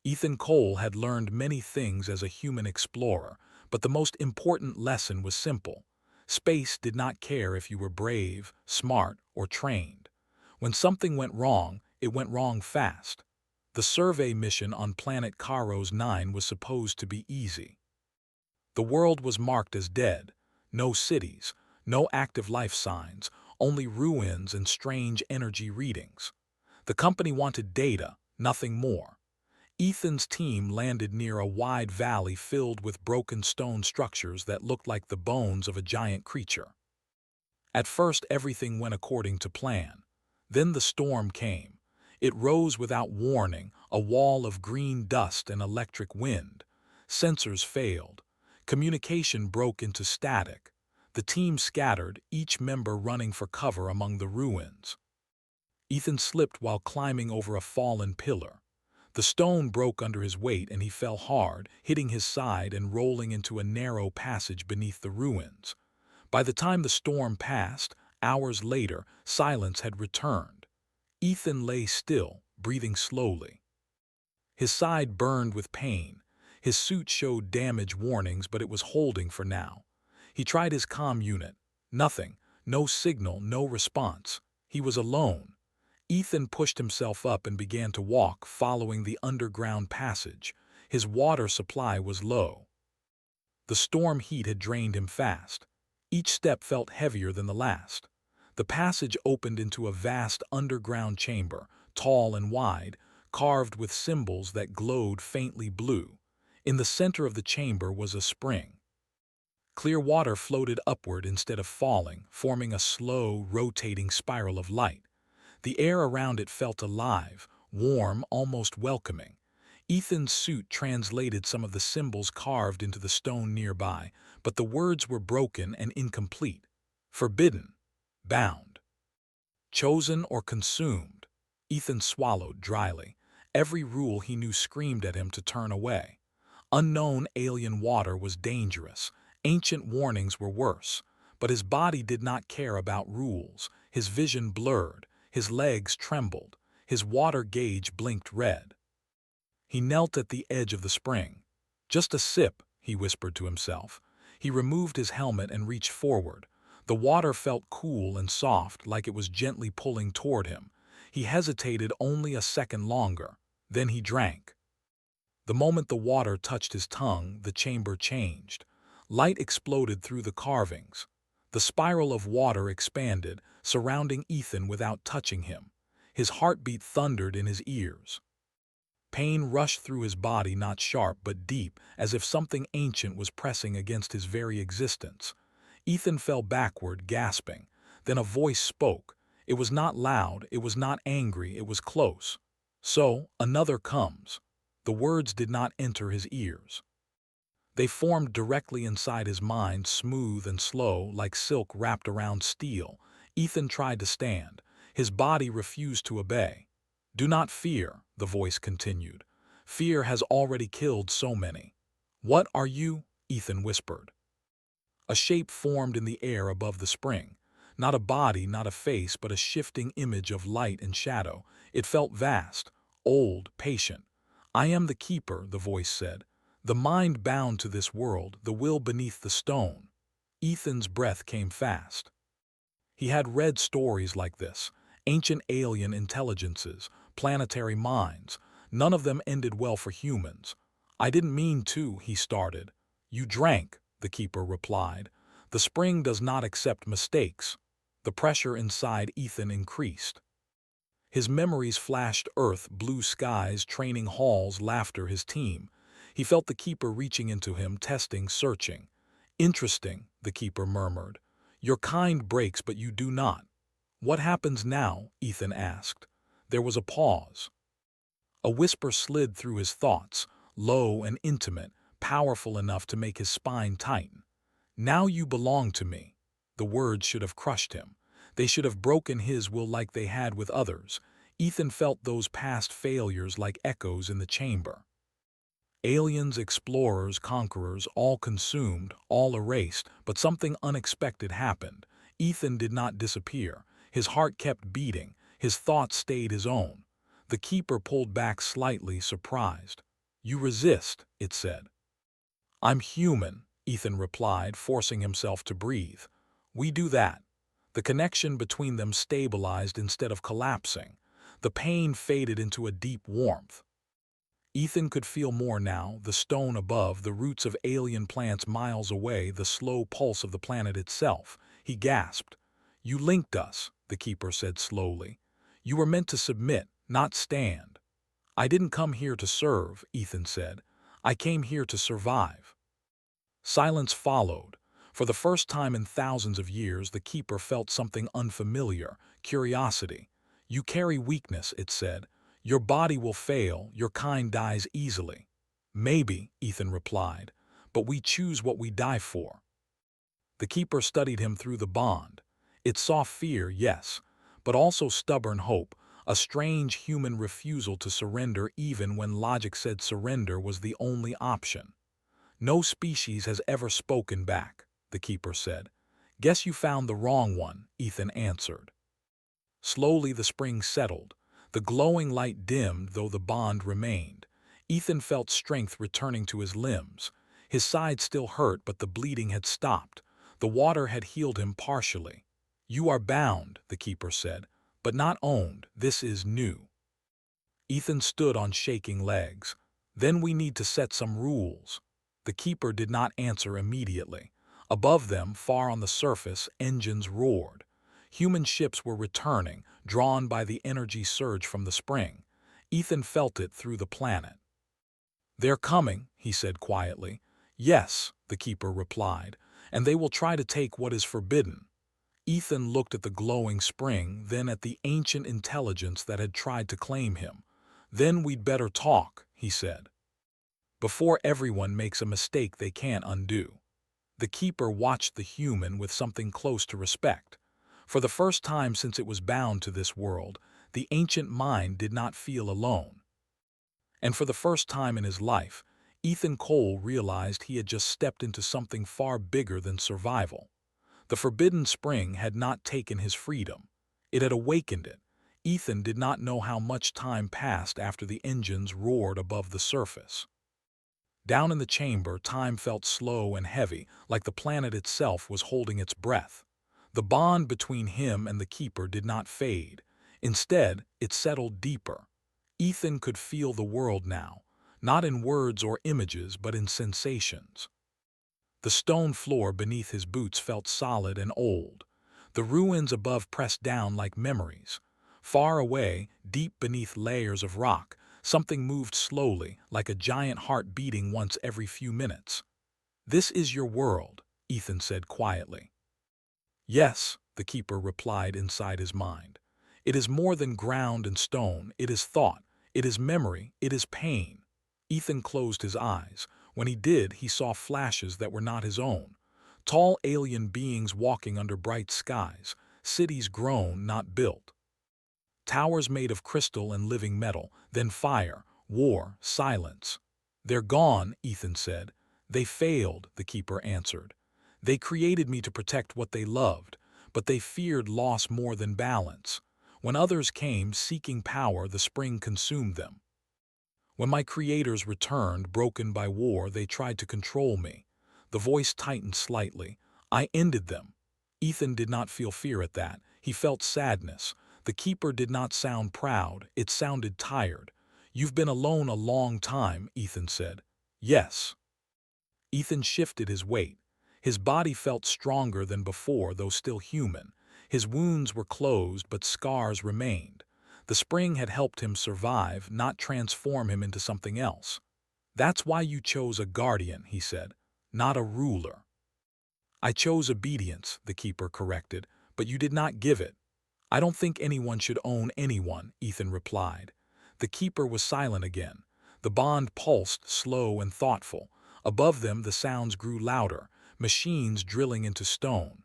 Ethan Cole had learned many things as a human explorer, but the most important lesson was simple. Space did not care if you were brave, smart, or trained. When something went wrong, it went wrong fast. The survey mission on planet Karos 9 was supposed to be easy. The world was marked as dead. No cities, no active life signs, only ruins and strange energy readings. The company wanted data, nothing more. Ethan's team landed near a wide valley filled with broken stone structures that looked like the bones of a giant creature. At first everything went according to plan. Then the storm came. It rose without warning, a wall of green dust and electric wind. Sensors failed. Communication broke into static. The team scattered, each member running for cover among the ruins. Ethan slipped while climbing over a fallen pillar. The stone broke under his weight and he fell hard, hitting his side and rolling into a narrow passage beneath the ruins. By the time the storm passed, hours later, silence had returned. Ethan lay still, breathing slowly. His side burned with pain. His suit showed damage warnings, but it was holding for now. He tried his comm unit. Nothing. No signal, no response. He was alone. Ethan pushed himself up and began to walk, following the underground passage. His water supply was low. The storm heat had drained him fast. Each step felt heavier than the last. The passage opened into a vast underground chamber, tall and wide, carved with symbols that glowed faintly blue. In the center of the chamber was a spring. Clear water floated upward instead of falling, forming a slow, rotating spiral of light. The air around it felt alive, warm, almost welcoming. Ethan's suit translated some of the symbols carved into the stone nearby, but the words were broken and incomplete. Forbidden, bound, chosen or consumed. Ethan swallowed dryly. Every rule he knew screamed at him to turn away. Unknown alien water was dangerous. Ancient warnings were worse. But his body did not care about rules. His vision blurred. His legs trembled. His water gauge blinked red. He knelt at the edge of the spring. Just a sip, he whispered to himself. He removed his helmet and reached forward. The water felt cool and soft, like it was gently pulling toward him. He hesitated only a second longer. Then he drank. The moment the water touched his tongue, the chamber changed. Light exploded through the carvings. The spiral of water expanded, surrounding Ethan without touching him. His heartbeat thundered in his ears. Pain rushed through his body, not sharp but deep, as if something ancient was pressing against his very existence. Ethan fell backward, gasping. Then a voice spoke. It was not loud, it was not angry, it was close. So, another comes. The words did not enter his ears. They formed directly inside his mind, smooth and slow, like silk wrapped around steel. Ethan tried to stand. His body refused to obey. "Do not fear," the voice continued. "Fear has already killed so many." "What are you?" Ethan whispered. A shape formed in the air above the spring. Not a body, not a face, but a shifting image of light and shadow. It felt vast, old, patient. "I am the keeper," the voice said. "The mind bound to this world, the will beneath the stone." Ethan's breath came fast. He had read stories like this, ancient alien intelligences, planetary minds. None of them ended well for humans. "I didn't mean to," he started. "You drank," the keeper replied. "The spring does not accept mistakes." The pressure inside Ethan increased. His memories flashed earth, blue skies, training halls, laughter, his team. He felt the keeper reaching into him, testing, searching. "Interesting," the keeper murmured. "Your kind breaks, but you do not." "What happens now?" Ethan asked. There was a pause. A whisper slid through his thoughts, low and intimate, powerful enough to make his spine tighten. "Now you belong to me." The words should have crushed him. They should have broken his will like they had with others. Ethan felt those past failures like echoes in the chamber. Aliens, explorers, conquerors, all consumed, all erased, but something unexpected happened. Ethan did not disappear. His heart kept beating. His thoughts stayed his own. The keeper pulled back slightly, surprised. You resist, it said. I'm human, Ethan replied, forcing himself to breathe. We do that. The connection between them stabilized instead of collapsing. The pain faded into a deep warmth. Ethan could feel more now, the stone above, the roots of alien plants miles away, the slow pulse of the planet itself. He gasped. You linked us, the keeper said slowly. You were meant to submit, not stand. I didn't come here to serve, Ethan said. I came here to survive. Silence followed. For the first time in thousands of years, the keeper felt something unfamiliar, curiosity. You carry weakness, it said. Your body will fail, your kind dies easily. Maybe, Ethan replied, but we choose what we die for. The keeper studied him through the bond. It saw fear, yes, but also stubborn hope, a strange human refusal to surrender even when logic said surrender was the only option. No species has ever spoken back, the keeper said. Guess you found the wrong one, Ethan answered. Slowly the spring settled. The glowing light dimmed, though the bond remained. Ethan felt strength returning to his limbs. His side still hurt, but the bleeding had stopped. The water had healed him partially. You are bound, the keeper said, but not owned. This is new. Ethan stood on shaking legs. Then we need to set some rules. The keeper did not answer immediately. Above them, far on the surface, engines roared. Human ships were returning, drawn by the energy surge from the spring. Ethan felt it through the planet. They're coming, he said quietly. Yes, the keeper replied, and they will try to take what is forbidden. Ethan looked at the glowing spring, then at the ancient intelligence that had tried to claim him. Then we'd better talk, he said. Before everyone makes a mistake they can't undo. The keeper watched the human with something close to respect. For the first time since it was bound to this world, the ancient mind did not feel alone. And for the first time in his life, Ethan Cole realized he had just stepped into something far bigger than survival. The forbidden spring had not taken his freedom. It had awakened it. Ethan did not know how much time passed after the engines roared above the surface. Down in the chamber, time felt slow and heavy, like the planet itself was holding its breath. The bond between him and the keeper did not fade. Instead, it settled deeper. Ethan could feel the world now, not in words or images, but in sensations. The stone floor beneath his boots felt solid and old. The ruins above pressed down like memories. Far away, deep beneath layers of rock, something moved slowly, like a giant heart beating once every few minutes. This is your world, Ethan said quietly. Yes, the keeper replied inside his mind. It is more than ground and stone, it is thought, it is memory, it is pain. Ethan closed his eyes. When he did, he saw flashes that were not his own. Tall alien beings walking under bright skies, cities grown, not built. Towers made of crystal and living metal, then fire, war, silence. They're gone, Ethan said. They failed, the keeper answered. They created me to protect what they loved, but they feared loss more than balance. When others came seeking power, the spring consumed them. When my creators returned, broken by war, they tried to control me. The voice tightened slightly. I ended them. Ethan did not feel fear at that. He felt sadness. The keeper did not sound proud. It sounded tired. You've been alone a long time, Ethan said. Yes. Ethan shifted his weight. His body felt stronger than before, though still human. His wounds were closed, but scars remained. The spring had helped him survive, not transform him into something else. That's why you chose a guardian, he said, not a ruler. I chose obedience, the keeper corrected, but you did not give it. I don't think anyone should own anyone, Ethan replied. The keeper was silent again. The bond pulsed, slow and thoughtful. Above them the sounds grew louder, machines drilling into stone.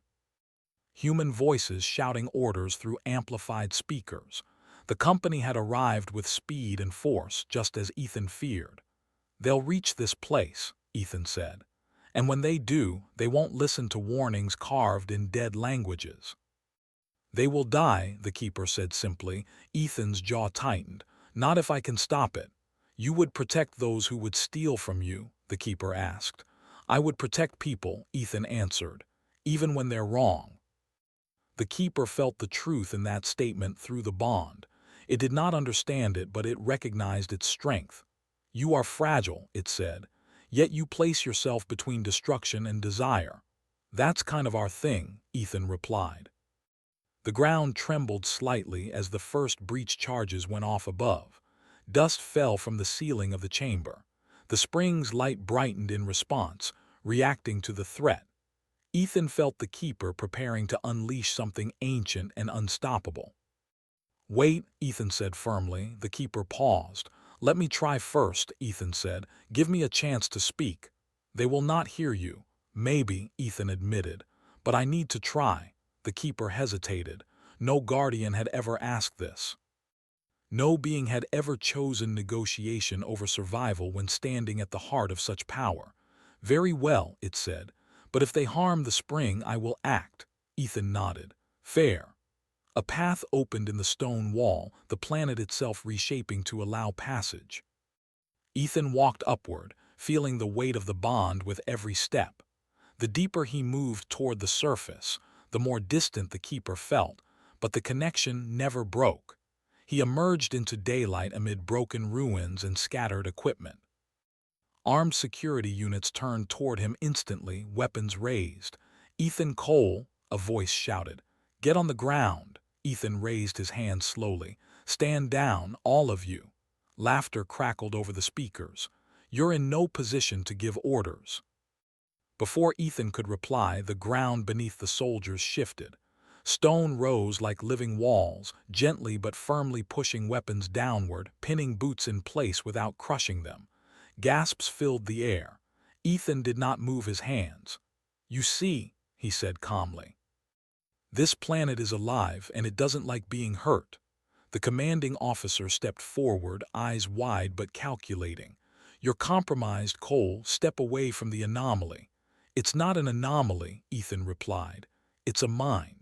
Human voices shouting orders through amplified speakers. The company had arrived with speed and force, just as Ethan feared. They'll reach this place, Ethan said. And when they do, they won't listen to warnings carved in dead languages. They will die, the keeper said simply. Ethan's jaw tightened. Not if I can stop it. You would protect those who would steal from you, the keeper asked. I would protect people, Ethan answered, even when they're wrong. The keeper felt the truth in that statement through the bond. It did not understand it, but it recognized its strength. You are fragile, it said, yet you place yourself between destruction and desire. That's kind of our thing, Ethan replied. The ground trembled slightly as the first breach charges went off above. Dust fell from the ceiling of the chamber. The spring's light brightened in response, reacting to the threat. Ethan felt the keeper preparing to unleash something ancient and unstoppable. Wait, Ethan said firmly. The keeper paused. Let me try first, Ethan said. Give me a chance to speak. They will not hear you. Maybe, Ethan admitted. But I need to try. The keeper hesitated. No guardian had ever asked this. No being had ever chosen negotiation over survival when standing at the heart of such power. Very well, it said. But if they harm the spring, I will act. Ethan nodded. Fair. A path opened in the stone wall, the planet itself reshaping to allow passage. Ethan walked upward, feeling the weight of the bond with every step. The deeper he moved toward the surface, the more distant the keeper felt, but the connection never broke. He emerged into daylight amid broken ruins and scattered equipment. Armed security units turned toward him instantly, weapons raised. Ethan Cole, a voice shouted. Get on the ground. Ethan raised his hand slowly. Stand down, all of you. Laughter crackled over the speakers. You're in no position to give orders. Before Ethan could reply, the ground beneath the soldiers shifted. Stone rose like living walls, gently but firmly pushing weapons downward, pinning boots in place without crushing them. Gasps filled the air. Ethan did not move his hands. You see, he said calmly. This planet is alive and it doesn't like being hurt. The commanding officer stepped forward, eyes wide but calculating. You're compromised, Cole. Step away from the anomaly. It's not an anomaly, Ethan replied. It's a mind.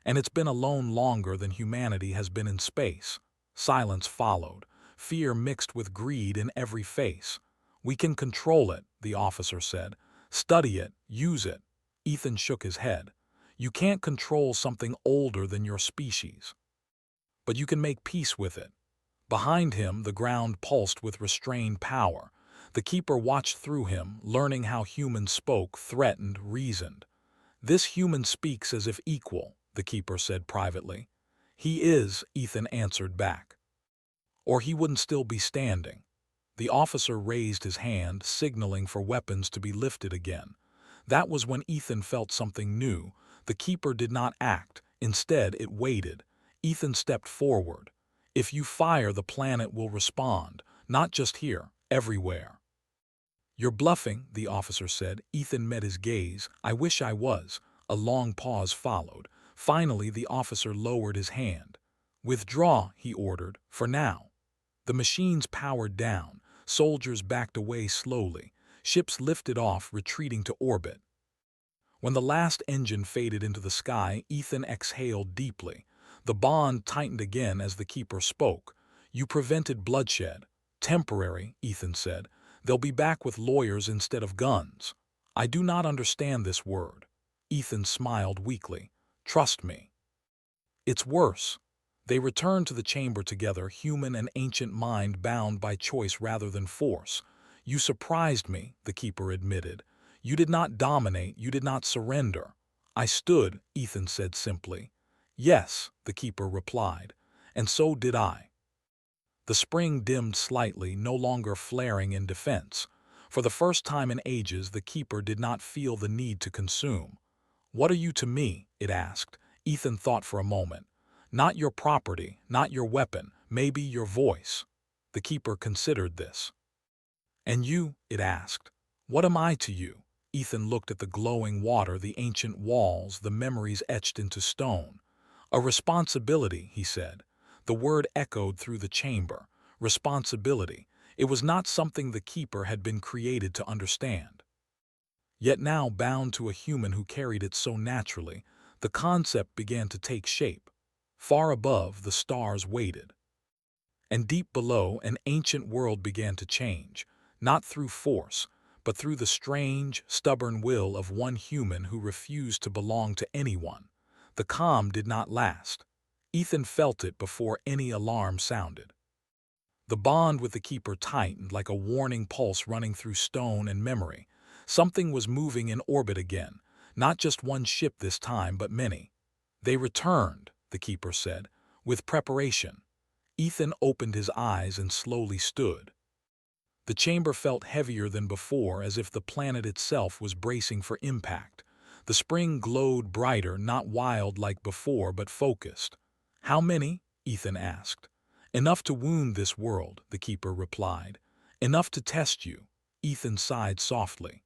And it's been alone longer than humanity has been in space. Silence followed, fear mixed with greed in every face. We can control it, the officer said. Study it, use it. Ethan shook his head. You can't control something older than your species. But you can make peace with it. Behind him, the ground pulsed with restrained power. The keeper watched through him, learning how humans spoke, threatened, reasoned. This human speaks as if equal, the keeper said privately. He is, Ethan answered back. Or he wouldn't still be standing. The officer raised his hand, signaling for weapons to be lifted again. That was when Ethan felt something new. The keeper did not act. Instead, it waited. Ethan stepped forward. If you fire, the planet will respond, not just here, everywhere. You're bluffing, the officer said. Ethan met his gaze. I wish I was. A long pause followed. Finally, the officer lowered his hand. Withdraw, he ordered, for now. The machines powered down. Soldiers backed away slowly. Ships lifted off, retreating to orbit. When the last engine faded into the sky, Ethan exhaled deeply. The bond tightened again as the keeper spoke. You prevented bloodshed. Temporary, Ethan said. They'll be back with lawyers instead of guns. I do not understand this word. Ethan smiled weakly. Trust me. It's worse. They returned to the chamber together, human and ancient mind bound by choice rather than force. You surprised me, the keeper admitted. You did not dominate, you did not surrender. I stood, Ethan said simply. Yes, the keeper replied, and so did I. The spring dimmed slightly, no longer flaring in defense. For the first time in ages, the keeper did not feel the need to consume. What are you to me? It asked. Ethan thought for a moment. Not your property, not your weapon, maybe your voice. The keeper considered this. And you? It asked. What am I to you? Ethan looked at the glowing water, the ancient walls, the memories etched into stone. A responsibility, he said. The word echoed through the chamber. Responsibility. It was not something the keeper had been created to understand. Yet now, bound to a human who carried it so naturally, the concept began to take shape. Far above, the stars waited. And deep below, an ancient world began to change, not through force, but through the strange, stubborn will of one human who refused to belong to anyone. The calm did not last. Ethan felt it before any alarm sounded. The bond with the keeper tightened like a warning pulse running through stone and memory. Something was moving in orbit again, not just one ship this time, but many. They returned, the keeper said, with preparation. Ethan opened his eyes and slowly stood. The chamber felt heavier than before, as if the planet itself was bracing for impact. The spring glowed brighter, not wild like before, but focused. "How many?" Ethan asked. "Enough to wound this world," the keeper replied. "Enough to test you." Ethan sighed softly.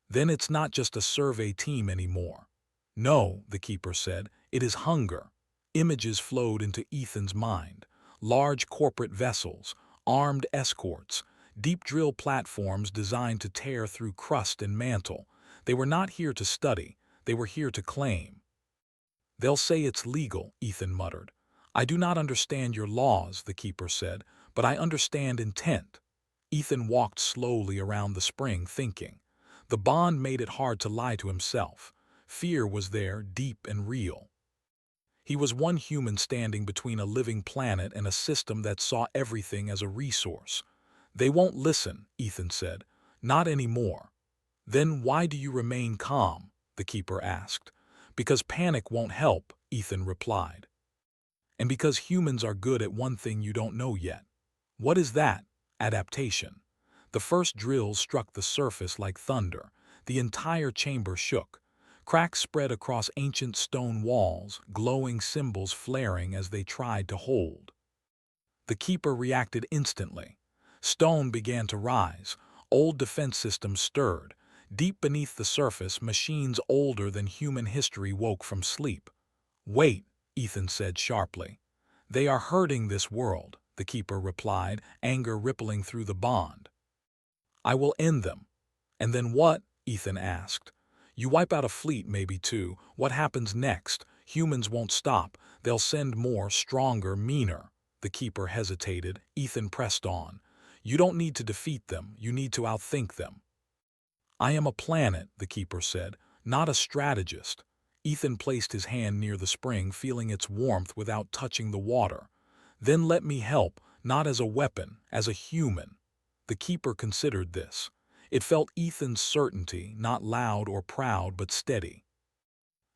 "Then it's not just a survey team anymore." "No," the keeper said, "it is hunger." Images flowed into Ethan's mind. Large corporate vessels, armed escorts, deep drill platforms designed to tear through crust and mantle. They were not here to study, they were here to claim. "They'll say it's legal," Ethan muttered. "I do not understand your laws," the keeper said, "but I understand intent." Ethan walked slowly around the spring, thinking. The bond made it hard to lie to himself. Fear was there, deep and real. He was one human standing between a living planet and a system that saw everything as a resource. "They won't listen," Ethan said. "Not anymore." "Then why do you remain calm?" the keeper asked. "Because panic won't help," Ethan replied. "And because humans are good at one thing you don't know yet." "What is that?" "Adaptation." The first drills struck the surface like thunder. The entire chamber shook. Cracks spread across ancient stone walls, glowing symbols flaring as they tried to hold. The keeper reacted instantly. Stone began to rise. Old defense systems stirred. Deep beneath the surface, machines older than human history woke from sleep. "Wait," Ethan said sharply. "They are hurting this world," the keeper replied, anger rippling through the bond. "I will end them." "And then what?" Ethan asked. "You wipe out a fleet, maybe two. What happens next? Humans won't stop. They'll send more, stronger, meaner." The keeper hesitated. Ethan pressed on. "You don't need to defeat them. You need to outthink them." "I am a planet," the keeper said, "not a strategist." Ethan placed his hand near the spring, feeling its warmth without touching the water. "Then let me help, not as a weapon, as a human." The keeper considered this. It felt Ethan's certainty, not loud or proud, but steady.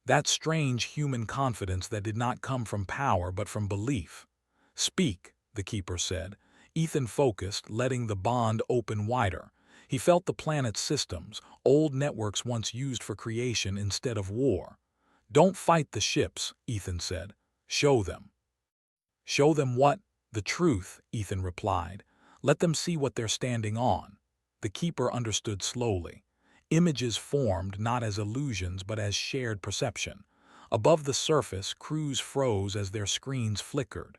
That strange human confidence that did not come from power but from belief. "Speak," the keeper said. Ethan focused, letting the bond open wider. He felt the planet's systems, old networks once used for creation instead of war. "Don't fight the ships," Ethan said. "Show them." "Show them what?" "The truth," Ethan replied. "Let them see what they're standing on." The keeper understood slowly. Images formed not as illusions but as shared perception. Above the surface, crews froze as their screens flickered.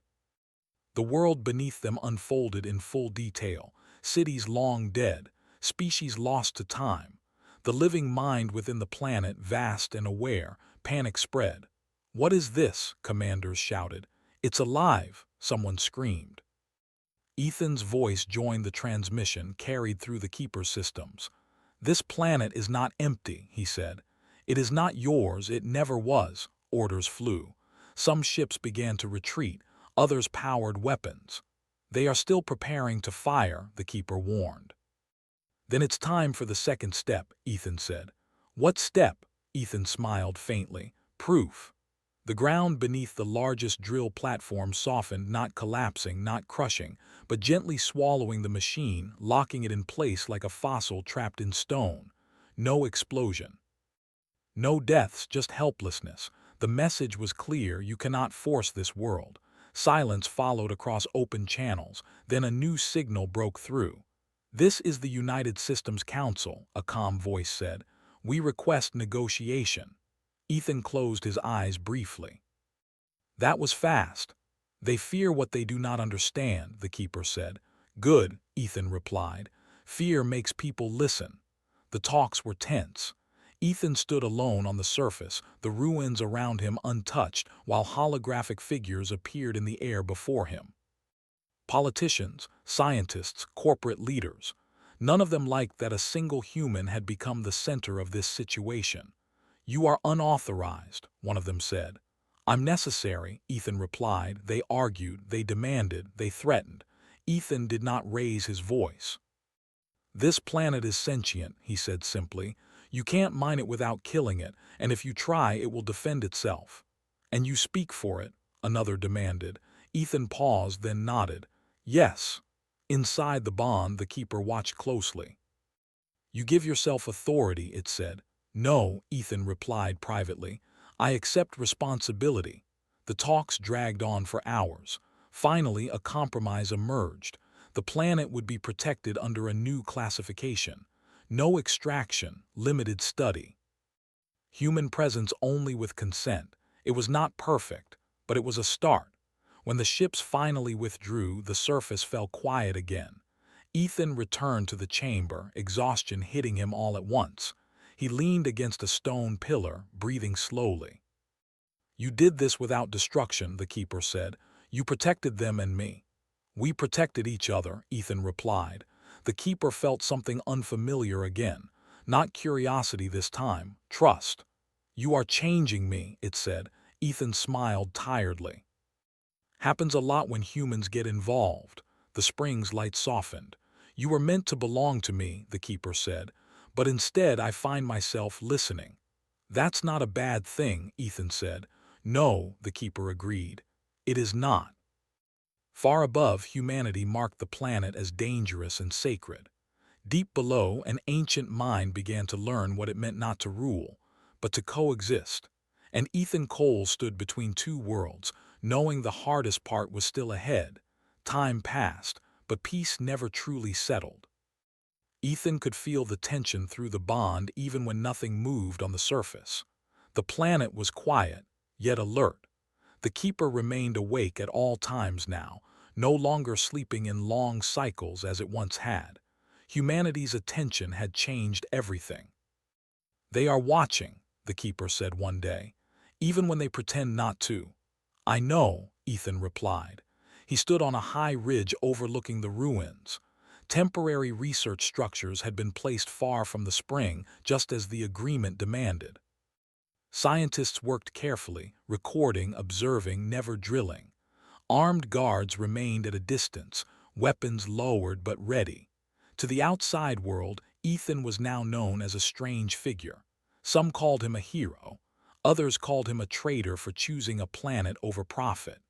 The world beneath them unfolded in full detail. Cities long dead, species lost to time. The living mind within the planet, vast and aware, panic spread. "What is this?" commanders shouted. "It's alive," someone screamed. Ethan's voice joined the transmission, carried through the keeper's systems. "This planet is not empty," he said. "It is not yours, it never was." Orders flew. Some ships began to retreat, others powered weapons. "They are still preparing to fire," the keeper warned. "Then it's time for the second step," Ethan said. "What step?" Ethan smiled faintly. "Proof." The ground beneath the largest drill platform softened, not collapsing, not crushing, but gently swallowing the machine, locking it in place like a fossil trapped in stone. No explosion. No deaths, just helplessness. The message was clear: you cannot force this world. Silence followed across open channels. Then a new signal broke through. "This is the United Systems Council," a calm voice said. "We request negotiation." Ethan closed his eyes briefly. That was fast. "They fear what they do not understand," the keeper said. "Good," Ethan replied. "Fear makes people listen." The talks were tense. Ethan stood alone on the surface, the ruins around him untouched, while holographic figures appeared in the air before him. Politicians, scientists, corporate leaders. None of them liked that a single human had become the center of this situation. "You are unauthorized," one of them said. "I'm necessary," Ethan replied. They argued, they demanded, they threatened. Ethan did not raise his voice. "This planet is sentient," he said simply. "You can't mine it without killing it, and if you try, it will defend itself." "And you speak for it?" another demanded. Ethan paused, then nodded. "Yes." Inside the bond, the keeper watched closely. "You give yourself authority," it said. "No," Ethan replied privately. "I accept responsibility." The talks dragged on for hours. Finally, a compromise emerged. The planet would be protected under a new classification. No extraction, limited study. Human presence only with consent. It was not perfect, but it was a start. When the ships finally withdrew, the surface fell quiet again. Ethan returned to the chamber, exhaustion hitting him all at once. He leaned against a stone pillar, breathing slowly. "You did this without destruction," the keeper said. "You protected them and me." "We protected each other," Ethan replied. The keeper felt something unfamiliar again. Not curiosity this time, trust. "You are changing me," it said. Ethan smiled tiredly. "Happens a lot when humans get involved." The spring's light softened. "You were meant to belong to me," the keeper said, "but instead I find myself listening." "That's not a bad thing," Ethan said. "No," the keeper agreed. "It is not." Far above, humanity marked the planet as dangerous and sacred. Deep below, an ancient mind began to learn what it meant not to rule, but to coexist. And Ethan Cole stood between two worlds, knowing the hardest part was still ahead. Time passed, but peace never truly settled. Ethan could feel the tension through the bond even when nothing moved on the surface. The planet was quiet, yet alert. The keeper remained awake at all times now, no longer sleeping in long cycles as it once had. Humanity's attention had changed everything. "They are watching," the keeper said one day, "even when they pretend not to." "I know," Ethan replied. He stood on a high ridge overlooking the ruins. Temporary research structures had been placed far from the spring, just as the agreement demanded. Scientists worked carefully, recording, observing, never drilling. Armed guards remained at a distance, weapons lowered but ready. To the outside world, Ethan was now known as a strange figure. Some called him a hero. Others called him a traitor for choosing a planet over profit.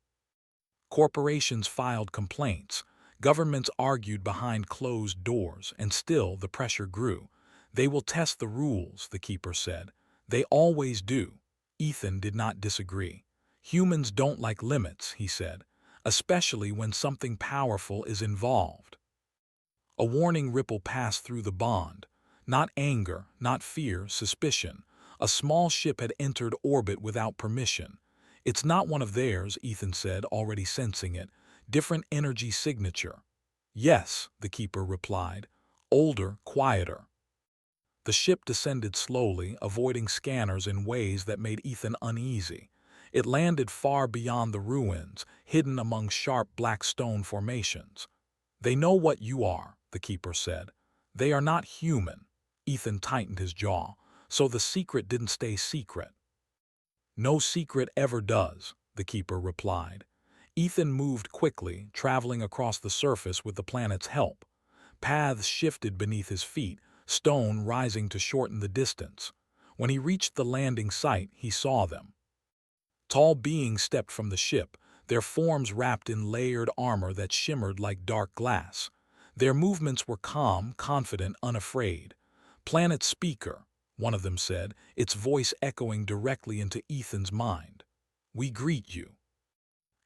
Corporations filed complaints. Governments argued behind closed doors, and still the pressure grew. "They will test the rules," the keeper said. "They always do." Ethan did not disagree. "Humans don't like limits," he said, "especially when something powerful is involved." A warning ripple passed through the bond. Not anger, not fear, suspicion. A small ship had entered orbit without permission. "It's not one of theirs," Ethan said, already sensing it. "Different energy signature." "Yes," the keeper replied. "Older, quieter." The ship descended slowly, avoiding scanners in ways that made Ethan uneasy. It landed far beyond the ruins, hidden among sharp black stone formations. "They know what you are," the keeper said. "They are not human." Ethan tightened his jaw. "So the secret didn't stay secret." "No secret ever does," the keeper replied. Ethan moved quickly, traveling across the surface with the planet's help. Paths shifted beneath his feet, stone rising to shorten the distance. When he reached the landing site, he saw them. Tall beings stepped from the ship, their forms wrapped in layered armor that shimmered like dark glass. Their movements were calm, confident, unafraid. "Planet Speaker," one of them said, its voice echoing directly into Ethan's mind. "We greet you."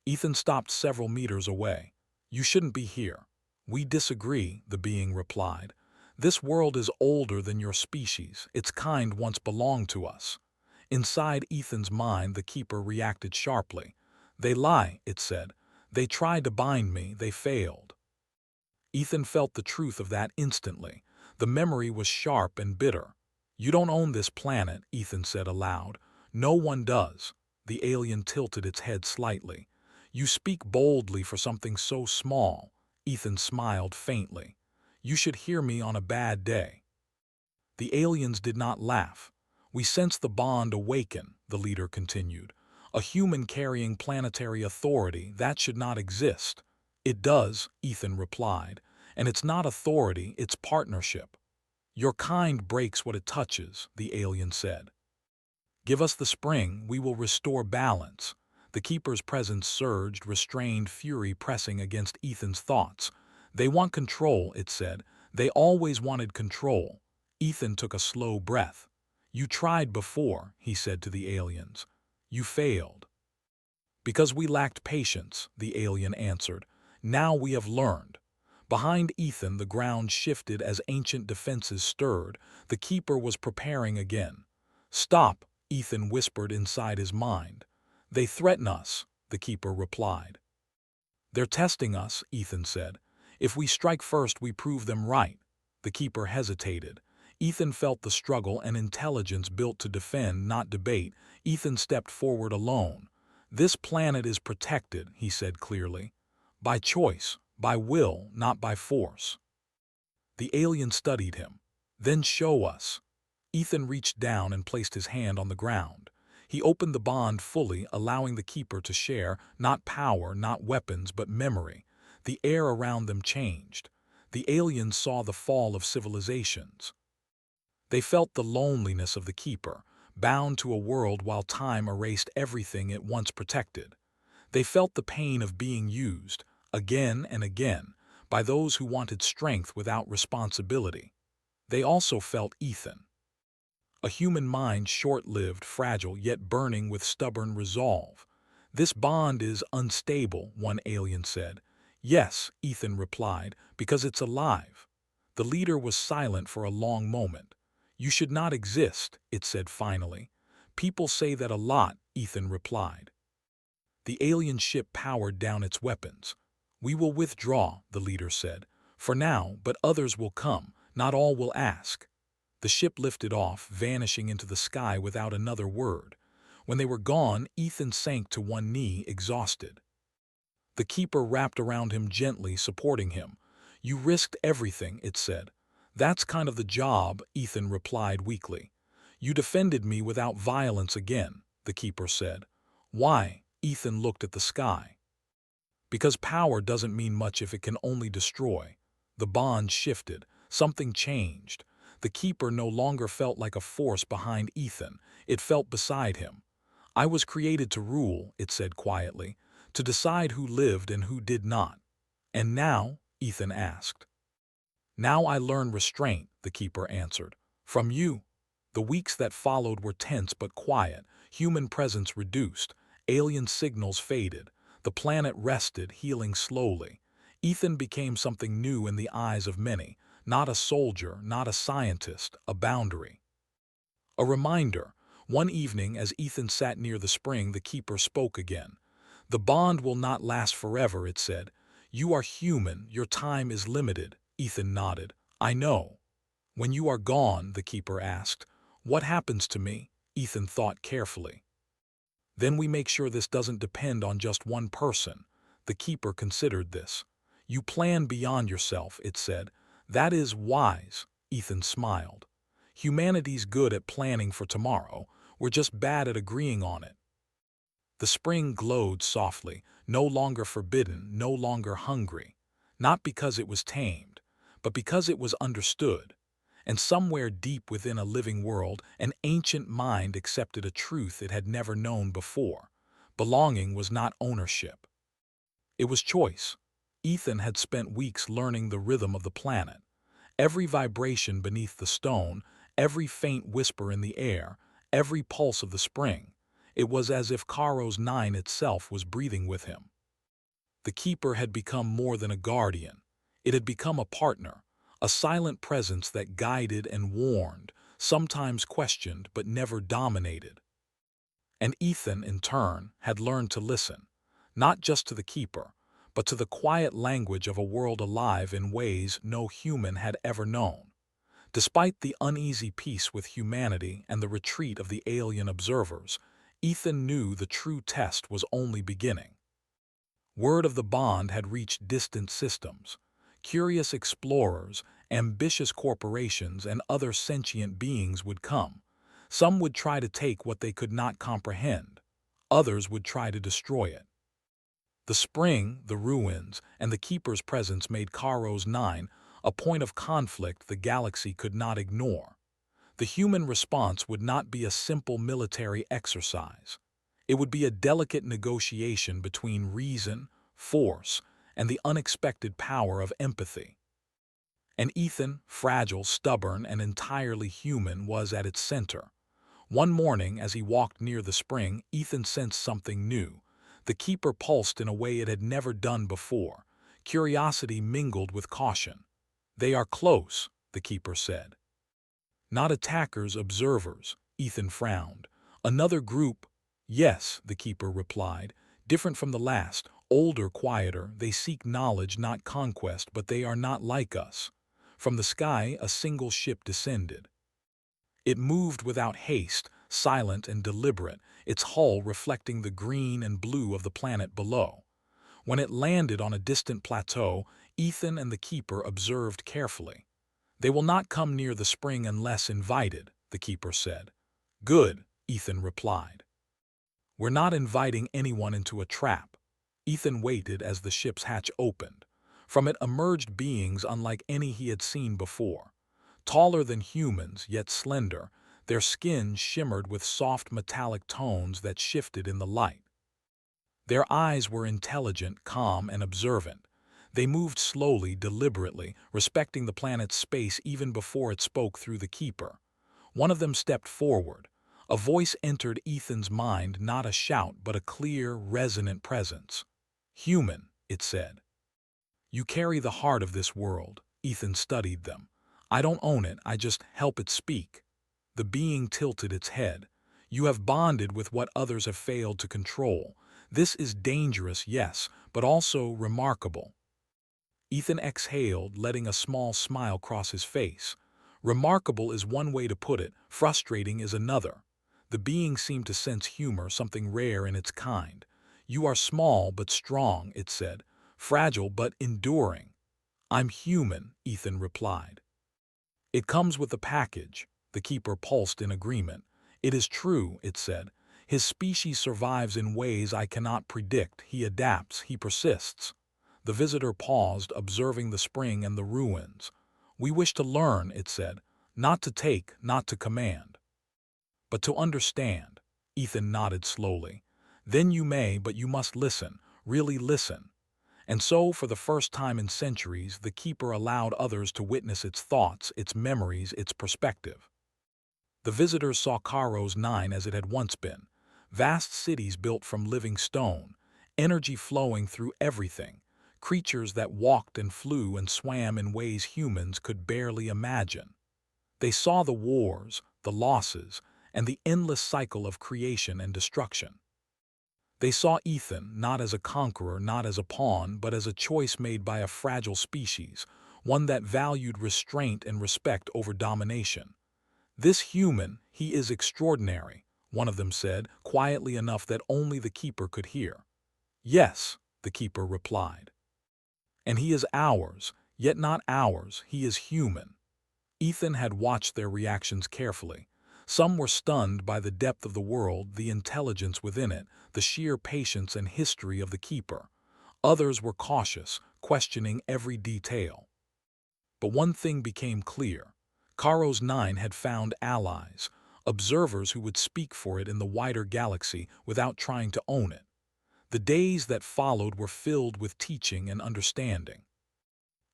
Ethan stopped several meters away. "You shouldn't be here." "We disagree," the being replied. "This world is older than your species. Its kind once belonged to us." Inside Ethan's mind, the keeper reacted sharply. "They lie," it said. "They tried to bind me, they failed." Ethan felt the truth of that instantly. The memory was sharp and bitter. "You don't own this planet," Ethan said aloud. "No one does." The alien tilted its head slightly. You speak boldly for something so small. Ethan smiled faintly. You should hear me on a bad day. The aliens did not laugh. We sense the bond awaken, the leader continued. A human carrying planetary authority, that should not exist. It does, Ethan replied. And it's not authority, it's partnership. Your kind breaks what it touches, the alien said. Give us the spring, we will restore balance. The keeper's presence surged, restrained fury pressing against Ethan's thoughts. They want control, it said. They always wanted control. Ethan took a slow breath. You tried before, he said to the aliens. You failed. Because we lacked patience, the alien answered. Now we have learned. Behind Ethan, the ground shifted as ancient defenses stirred. The keeper was preparing again. Stop, Ethan whispered inside his mind. They threaten us, the keeper replied. They're testing us, Ethan said. If we strike first, we prove them right. The keeper hesitated. Ethan felt the struggle and intelligence built to defend, not debate. Ethan stepped forward alone. This planet is protected, he said clearly. By choice, by will, not by force. The alien studied him. Then show us. Ethan reached down and placed his hand on the ground. He opened the bond fully, allowing the keeper to share, not power, not weapons, but memory. The air around them changed. The aliens saw the fall of civilizations. They felt the loneliness of the keeper, bound to a world while time erased everything it once protected. They felt the pain of being used, again and again, by those who wanted strength without responsibility. They also felt Ethan. A human mind short-lived, fragile, yet burning with stubborn resolve. This bond is unstable, one alien said. Yes, Ethan replied, because it's alive. The leader was silent for a long moment. You should not exist, it said finally. People say that a lot, Ethan replied. The alien ship powered down its weapons. We will withdraw, the leader said. For now, but others will come. Not all will ask. The ship lifted off, vanishing into the sky without another word. When they were gone, Ethan sank to one knee, exhausted. The keeper wrapped around him gently, supporting him. You risked everything, it said. That's kind of the job, Ethan replied weakly. You defended me without violence again, the keeper said. Why? Ethan looked at the sky. Because power doesn't mean much if it can only destroy. The bond shifted. Something changed. The keeper no longer felt like a force behind Ethan. It felt beside him. I was created to rule, it said quietly, to decide who lived and who did not. And now? Ethan asked. Now I learn restraint, the keeper answered. From you. The weeks that followed were tense but quiet. Human presence reduced. Alien signals faded. The planet rested, healing slowly. Ethan became something new in the eyes of many. Not a soldier, not a scientist, a boundary. A reminder. One evening, as Ethan sat near the spring, the keeper spoke again. The bond will not last forever, it said. You are human, your time is limited. Ethan nodded. I know. When you are gone, the keeper asked. What happens to me? Ethan thought carefully. Then we make sure this doesn't depend on just one person. The keeper considered this. You plan beyond yourself, it said. That is wise, Ethan smiled. Humanity's good at planning for tomorrow. We're just bad at agreeing on it. The spring glowed softly, no longer forbidden, no longer hungry. Not because it was tamed, but because it was understood. And somewhere deep within a living world, an ancient mind accepted a truth it had never known before. Belonging was not ownership. It was choice. Ethan had spent weeks learning the rhythm of the planet. Every vibration beneath the stone, every faint whisper in the air, every pulse of the spring. It was as if Caro's nine itself was breathing with him. The keeper had become more than a guardian. It had become a partner, a silent presence that guided and warned, sometimes questioned but never dominated. And Ethan, in turn, had learned to listen, not just to the keeper, but to the quiet language of a world alive in ways no human had ever known. Despite the uneasy peace with humanity and the retreat of the alien observers, Ethan knew the true test was only beginning. Word of the bond had reached distant systems. Curious explorers, ambitious corporations, and other sentient beings would come. Some would try to take what they could not comprehend. Others would try to destroy it. The spring, the ruins, and the Keeper's presence made Karos 9 a point of conflict the galaxy could not ignore. The human response would not be a simple military exercise. It would be a delicate negotiation between reason, force, and the unexpected power of empathy. And Ethan, fragile, stubborn, and entirely human, was at its center. One morning, as he walked near the spring, Ethan sensed something new. The Keeper pulsed in a way it had never done before. Curiosity mingled with caution. "They are close," the Keeper said. "Not attackers, observers," Ethan frowned. "Another group?" "Yes," the Keeper replied. "Different from the last, older, quieter. They seek knowledge, not conquest, but they are not like us." From the sky, a single ship descended. It moved without haste, silent and deliberate, its hull reflecting the green and blue of the planet below. When it landed on a distant plateau, Ethan and the Keeper observed carefully. "They will not come near the spring unless invited," the Keeper said. "Good," Ethan replied. "We're not inviting anyone into a trap." Ethan waited as the ship's hatch opened. From it emerged beings unlike any he had seen before. Taller than humans, yet slender, their skin shimmered with soft metallic tones that shifted in the light. Their eyes were intelligent, calm, and observant. They moved slowly, deliberately, respecting the planet's space even before it spoke through the Keeper. One of them stepped forward. A voice entered Ethan's mind, not a shout, but a clear, resonant presence. "Human," it said. "You carry the heart of this world." Ethan studied them. "I don't own it, I just help it speak." The being tilted its head. "You have bonded with what others have failed to control. This is dangerous, yes, but also remarkable." Ethan exhaled, letting a small smile cross his face. Remarkable is one way to put it, frustrating is another. The being seemed to sense humor, something rare in its kind. "You are small but strong," it said. "Fragile but enduring." "I'm human," Ethan replied. "It comes with the package." The Keeper pulsed in agreement. "It is true," it said. "His species survives in ways I cannot predict. He adapts, he persists." The visitor paused, observing the spring and the ruins. "We wish to learn," it said. "Not to take, not to command, but to understand." Ethan nodded slowly. "Then you may, but you must listen, really listen." And so, for the first time in centuries, the Keeper allowed others to witness its thoughts, its memories, its perspective. The visitors saw Karos 9 as it had once been. Vast cities built from living stone, energy flowing through everything, creatures that walked and flew and swam in ways humans could barely imagine. They saw the wars, the losses, and the endless cycle of creation and destruction. They saw Ethan not as a conqueror, not as a pawn, but as a choice made by a fragile species, one that valued restraint and respect over domination. "This human, he is extraordinary," one of them said, quietly enough that only the Keeper could hear. "Yes," the Keeper replied. "And he is ours, yet not ours, he is human." Ethan had watched their reactions carefully. Some were stunned by the depth of the world, the intelligence within it, the sheer patience and history of the Keeper. Others were cautious, questioning every detail. But one thing became clear. Karos 9 had found allies, observers who would speak for it in the wider galaxy without trying to own it. The days that followed were filled with teaching and understanding.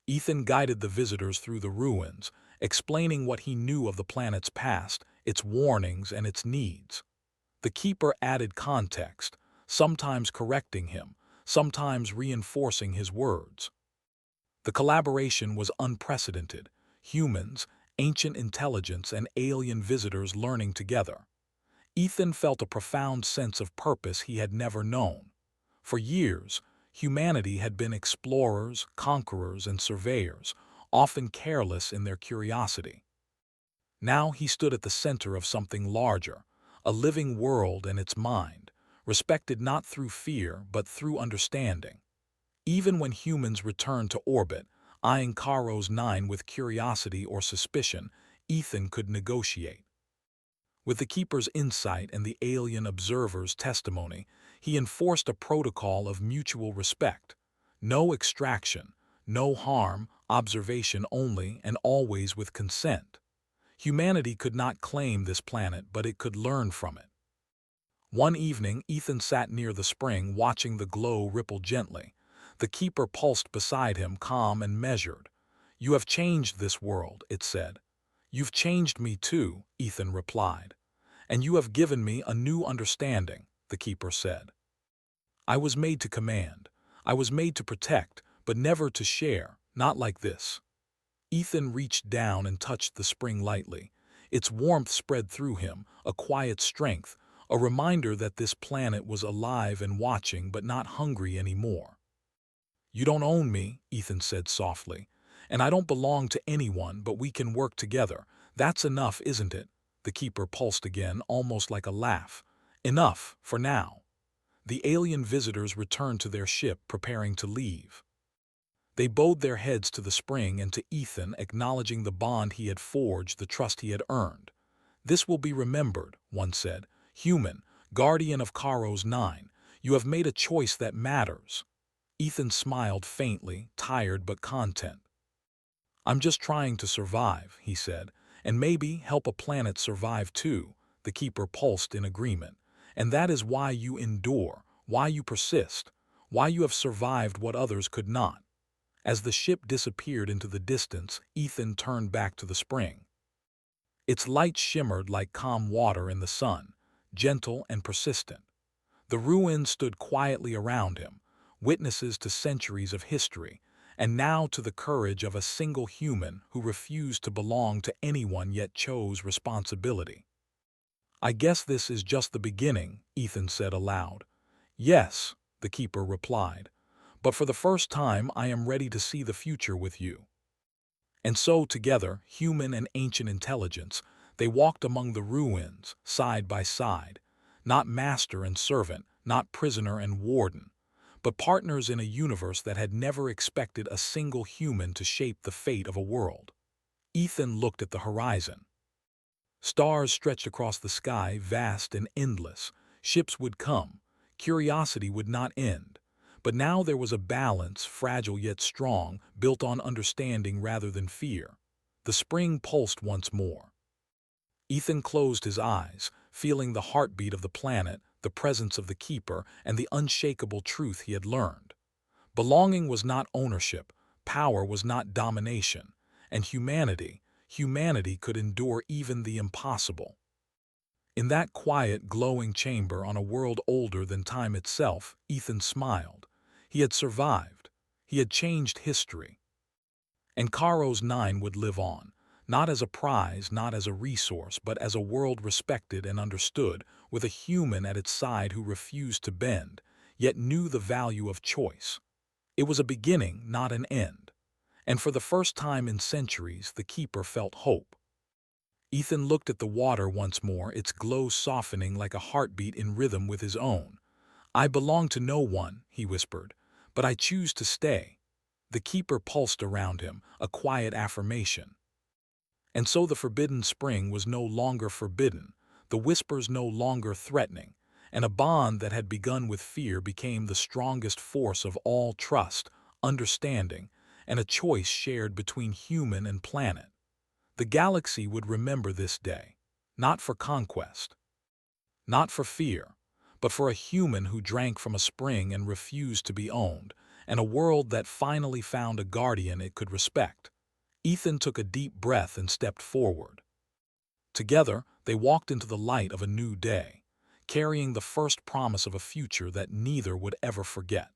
Ethan guided the visitors through the ruins, explaining what he knew of the planet's past, its warnings, and its needs. The Keeper added context, sometimes correcting him, sometimes reinforcing his words. The collaboration was unprecedented. Humans, ancient intelligence, and alien visitors learning together. Ethan felt a profound sense of purpose he had never known. For years, humanity had been explorers, conquerors, and surveyors, often careless in their curiosity. Now he stood at the center of something larger, a living world and its mind, respected not through fear but through understanding. Even when humans returned to orbit, eyeing Karo's 9 with curiosity or suspicion, Ethan could negotiate. With the Keeper's insight and the alien observer's testimony, he enforced a protocol of mutual respect. No extraction, no harm, observation only, and always with consent. Humanity could not claim this planet, but it could learn from it. One evening, Ethan sat near the spring, watching the glow ripple gently. The Keeper pulsed beside him, calm and measured. "You have changed this world," it said. "You've changed me too," Ethan replied. "And you have given me a new understanding," the Keeper said. "I was made to command. I was made to protect, but never to share, not like this." Ethan reached down and touched the spring lightly. Its warmth spread through him, a quiet strength, a reminder that this planet was alive and watching but not hungry anymore. "You don't own me," Ethan said softly, "and I don't belong to anyone, but we can work together. That's enough, isn't it?" The Keeper pulsed again, almost like a laugh. "Enough, for now." The alien visitors returned to their ship, preparing to leave. They bowed their heads to the spring and to Ethan, acknowledging the bond he had forged, the trust he had earned. "This will be remembered," one said. "Human, guardian of Karo's 9, you have made a choice that matters." Ethan smiled faintly, tired but content. "I'm just trying to survive," he said, "and maybe help a planet survive too." The Keeper pulsed in agreement. "And that is why you endure, why you persist, why you have survived what others could not." As the ship disappeared into the distance, Ethan turned back to the spring. Its light shimmered like calm water in the sun, gentle and persistent. The ruins stood quietly around him, witnesses to centuries of history, and now to the courage of a single human who refused to belong to anyone yet chose responsibility. "I guess this is just the beginning," Ethan said aloud. "Yes," the Keeper replied, "but for the first time I am ready to see the future with you." And so together, human and ancient intelligence, they walked among the ruins, side by side, not master and servant, not prisoner and warden, but partners in a universe that had never expected a single human to shape the fate of a world. Ethan looked at the horizon. Stars stretched across the sky, vast and endless. Ships would come. Curiosity would not end. But now there was a balance, fragile yet strong, built on understanding rather than fear. The spring pulsed once more. Ethan closed his eyes, feeling the heartbeat of the planet, the presence of the Keeper, and the unshakable truth he had learned. Belonging was not ownership, power was not domination, and humanity could endure even the impossible. In that quiet, glowing chamber on a world older than time itself, Ethan smiled. He had survived. He had changed history. And Karo's 9 would live on, not as a prize, not as a resource, but as a world respected and understood, with a human at its side who refused to bend, yet knew the value of choice. It was a beginning, not an end. And for the first time in centuries, the Keeper felt hope. Ethan looked at the water once more, its glow softening like a heartbeat in rhythm with his own. "I belong to no one," he whispered, "but I choose to stay." The Keeper pulsed around him, a quiet affirmation. And so the forbidden spring was no longer forbidden, the whispers no longer threatening, and a bond that had begun with fear became the strongest force of all: trust, understanding, and a choice shared between human and planet. The galaxy would remember this day, not for conquest, not for fear, but for a human who drank from a spring and refused to be owned, and a world that finally found a guardian it could respect. Ethan took a deep breath and stepped forward. Together, they walked into the light of a new day, carrying the first promise of a future that neither would ever forget.